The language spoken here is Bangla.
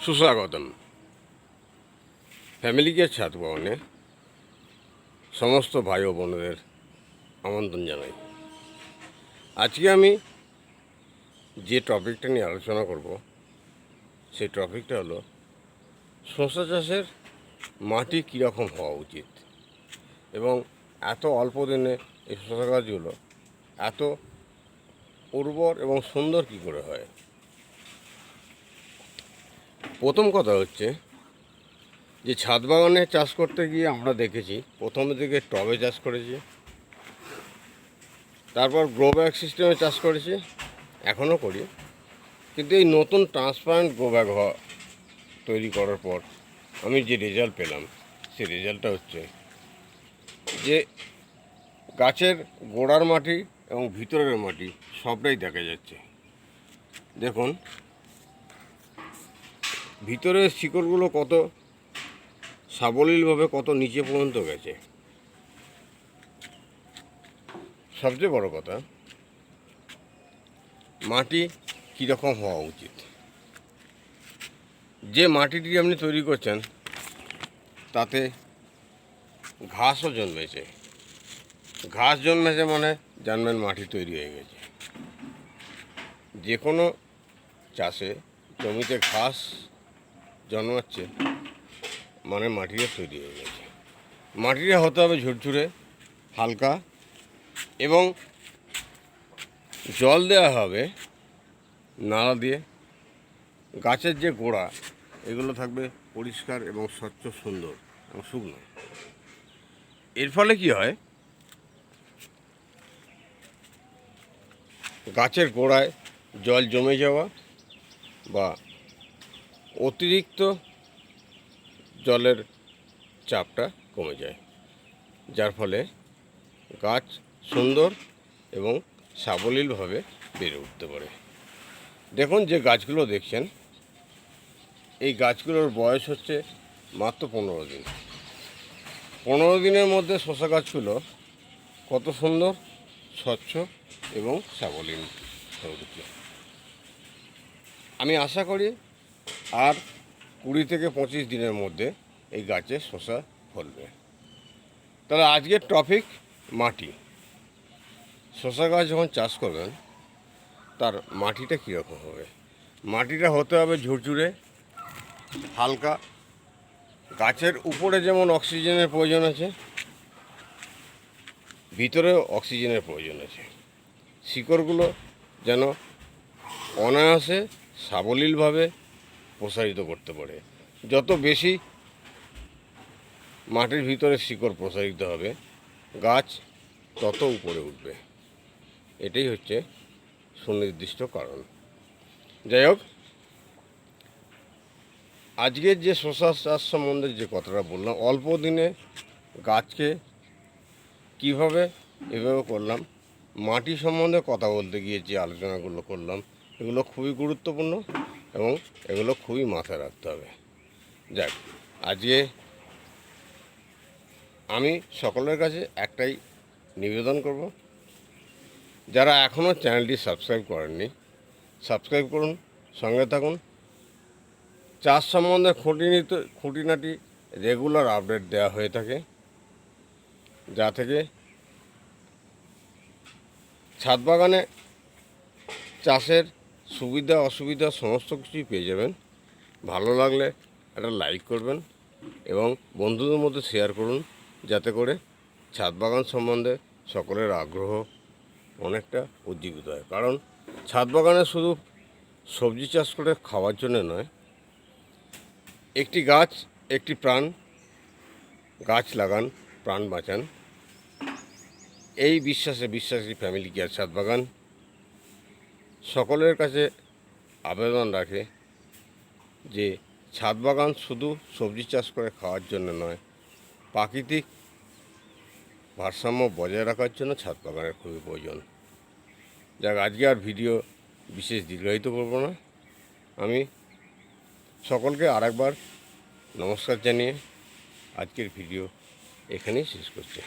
সুস্বাগতম। ফ্যামিলি কেয়ার ছাদ বাগানে সমস্ত ভাই ও বোনদের আমন্ত্রণ জানাই। আজকে আমি যে টপিকটা নিয়ে আলোচনা করব সেই টপিকটা হলো শসা চাষের মাটি কীরকম হওয়া উচিত এবং এত অল্প দিনে এই শসা গাছগুলো এত উর্বর এবং সুন্দর কী করে হয়। প্রথম কথা হচ্ছে যে ছাদ বাগানে চাষ করতে গিয়ে আমরা দেখেছি প্রথম দিকে টবে চাষ করেছি, তারপর গ্রো ব্যাগ সিস্টেমে চাষ করেছি, এখনও করি। কিন্তু এই নতুন ট্রান্সপারেন্ট গ্রো ব্যাগ তৈরি করার পর আমি যে রেজাল্ট পেলাম সেই রেজাল্টটা হচ্ছে যে গাছের গোড়ার মাটি এবং ভিতরের মাটি সবটাই দেখা যাচ্ছে। দেখুন ভিতরের শিকড়গুলো কত সাবলীলভাবে কত নিচে পর্যন্ত গেছে। সবচেয়ে বড় কথা, মাটি কীরকম হওয়া উচিত। যে মাটিটি আপনি তৈরি করছেন তাতে ঘাসও জন্মেছে। ঘাস জন্মেছে মানে জানবেন মাটি তৈরি হয়ে গেছে। যে কোনো চাষে জমিতে ঘাস জন্মাচ্ছে মানে মাটিটা তৈরি হয়ে গেছে। মাটিটা হতে হবে ঝুরঝুরে, হালকা, এবং জল দেওয়া হবে নালা দিয়ে। গাছের যে গোড়া এগুলো থাকবে পরিষ্কার এবং স্বচ্ছ, সুন্দর এবং শুকনো। এর ফলে কি হয়, গাছের গোড়ায় জল জমে যাওয়া বা অতিরিক্ত জলের চাপটা কমে যায়, যার ফলে গাছ সুন্দর এবং সাবলীলভাবে বেড়ে উঠতে পারে। দেখুন যে গাছগুলো দেখছেন, এই গাছগুলোর বয়স হচ্ছে মাত্র 15 দিন। 15 দিনের মধ্যে শসা গাছগুলো কত সুন্দর, স্বচ্ছ এবং সাবলীল হয়ে উঠছে। আমি আশা করি আর 20 থেকে 25 দিনের মধ্যে এই গাছে শসা ফলবে। তাহলে আজকের টপিক মাটি। শসা গাছ যখন চাষ করবেন তার মাটিটা কীরকম হবে। মাটিটা হতে হবে ঝুরঝুরে, হালকা। গাছের উপরে যেমন অক্সিজেনের প্রয়োজন আছে, ভিতরেও অক্সিজেনের প্রয়োজন আছে। শিকড়গুলো যেন অনায়াসে সাবলীলভাবে প্রসারিত করতে পারে। যত বেশি মাটির ভিতরে শিকড় প্রসারিত হবে, গাছ তত উপরে উঠবে। এটাই হচ্ছে সুনির্দিষ্ট কারণ। যাই হোক, আজকের যে শসা চাষ সম্বন্ধে যে কথাটা বললাম, অল্প দিনে গাছকে কীভাবে এভাবে করলাম, মাটি সম্বন্ধে কথা বলতে গিয়ে যে আলোচনাগুলো করলাম এগুলো খুবই গুরুত্বপূর্ণ এবং এগুলো খুবই মাথায় রাখতে হবে। যাক, আজকে আমি সকলের কাছে একটাই নিবেদন করব, যারা এখনও চ্যানেলটি সাবস্ক্রাইব করেননি সাবস্ক্রাইব করুন, সঙ্গে থাকুন। চাষ সম্বন্ধে খুঁটিনাটি রেগুলার আপডেট দেওয়া হয়ে থাকে, যা থেকে ছাদ বাগানে চাষের সুবিধা অসুবিধা সমস্ত কিছুই পেয়ে যাবেন। ভালো লাগলে একটা লাইক করবেন এবং বন্ধুদের মধ্যে শেয়ার করুন, যাতে করে ছাদ বাগান সম্বন্ধে সকলের আগ্রহ অনেকটা উজ্জীবিত হয়। কারণ ছাদ বাগানে শুধু সবজি চাষ করে খাওয়ার জন্য নয়, একটি গাছ একটি প্রাণ, গাছ লাগান প্রাণ বাঁচান, এই বিশ্বাসী ফ্যামিলি কেয়ার ছাদ বাগান সকলের কাছে আবেদন রাখে যে ছাদ বাগান শুধু সবজি চাষ করে খাওয়ার জন্য নয়, প্রাকৃতিক ভারসাম্য বজায় রাখার জন্য ছাদ বাগানের খুবই প্রয়োজন। যাক, আজকে আর ভিডিও বিশেষ দীর্ঘায়িত করব না। আমি সকলকে আরেকবার নমস্কার জানিয়ে আজকের ভিডিও এখানেই শেষ করছি।